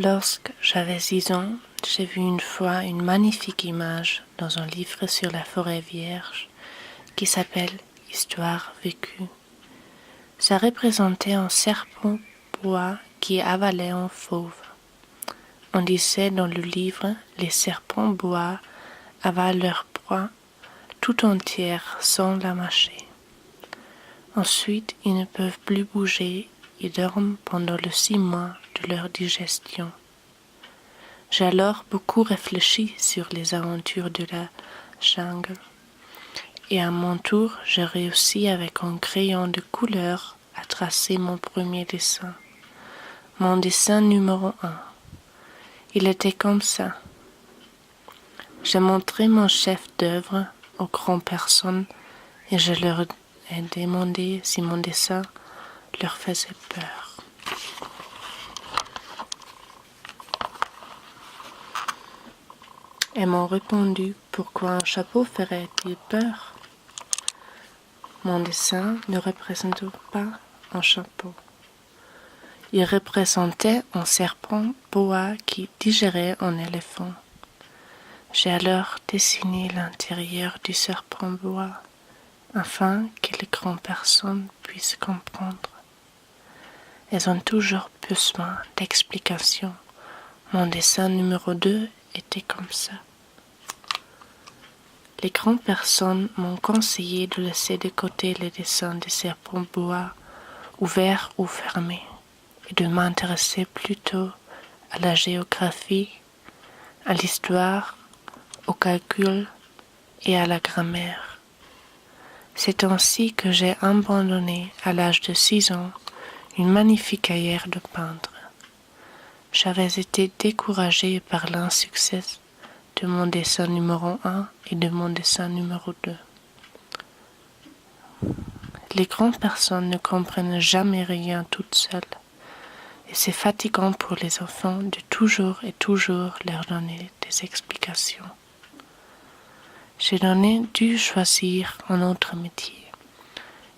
Lorsque j'avais 6 ans, j'ai vu une fois une magnifique image dans un livre sur la forêt vierge qui s'appelle Histoire vécue. Ça représentait un serpent bois qui avalait un fauve. On disait dans le livre, les serpents bois avalent leur proie tout entière sans la mâcher. Ensuite, ils ne peuvent plus bouger et dorment pendant les 6 mois de leur digestion. J'ai alors beaucoup réfléchi sur les aventures de la jungle. Et à mon tour, j'ai réussi avec un crayon de couleur à tracer mon premier dessin. Mon dessin numéro 1. Il était comme ça. J'ai montré mon chef d'œuvre aux grandes personnes et je leur ai demandé si mon dessin leur faisait peur. Elles m'ont répondu, pourquoi un chapeau ferait-il peur? Mon dessin ne représente pas un chapeau. Il représentait un serpent bois qui digérait un éléphant. J'ai alors dessiné l'intérieur du serpent bois, afin que les grandes personnes puissent comprendre. Elles ont toujours besoin d'explications. Mon dessin numéro 2 était comme ça. Les grandes personnes m'ont conseillé de laisser de côté les dessins des serpents bois, ouverts ou fermés, et de m'intéresser plutôt à la géographie, à l'histoire, au calcul et à la grammaire. C'est ainsi que j'ai abandonné, à l'âge de 6 ans, une magnifique carrière de peintre. J'avais été découragé par l'insuccès de mon dessin numéro 1 et de mon dessin numéro 2. Les grandes personnes ne comprennent jamais rien toutes seules, et c'est fatigant pour les enfants de toujours et toujours leur donner des explications. J'ai donc dû choisir un autre métier,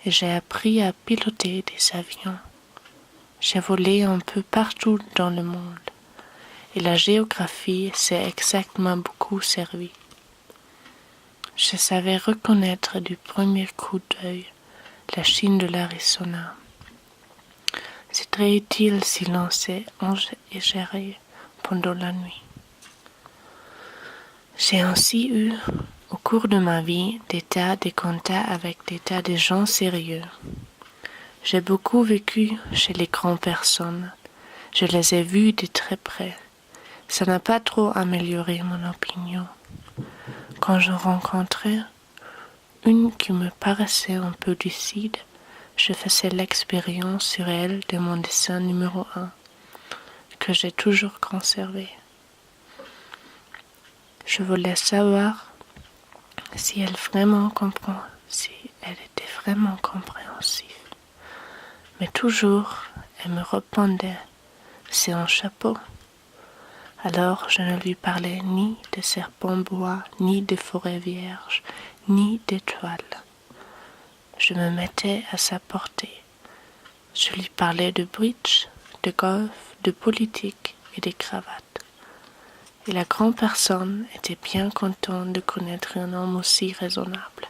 et j'ai appris à piloter des avions. J'ai volé un peu partout dans le monde, et la géographie s'est exactement beaucoup servi. Je savais reconnaître du premier coup d'œil la Chine de l'Arizona. C'est très utile si l'on sait gérer pendant la nuit. J'ai ainsi eu, au cours de ma vie, des tas de contacts avec des tas de gens sérieux. J'ai beaucoup vécu chez les grandes personnes. Je les ai vus de très près. Ça n'a pas trop amélioré mon opinion. Quand je rencontrais une qui me paraissait un peu lucide, je faisais l'expérience sur elle de mon dessin numéro 1, que j'ai toujours conservé. Je voulais savoir si elle était vraiment compréhensive. Mais toujours, elle me répondait, c'est un chapeau. Alors je ne lui parlais ni de serpents bois, ni de forêt vierge, ni d'étoiles. Je me mettais à sa portée. Je lui parlais de bridge, de golf, de politique et de cravates. Et la grande personne était bien contente de connaître un homme aussi raisonnable.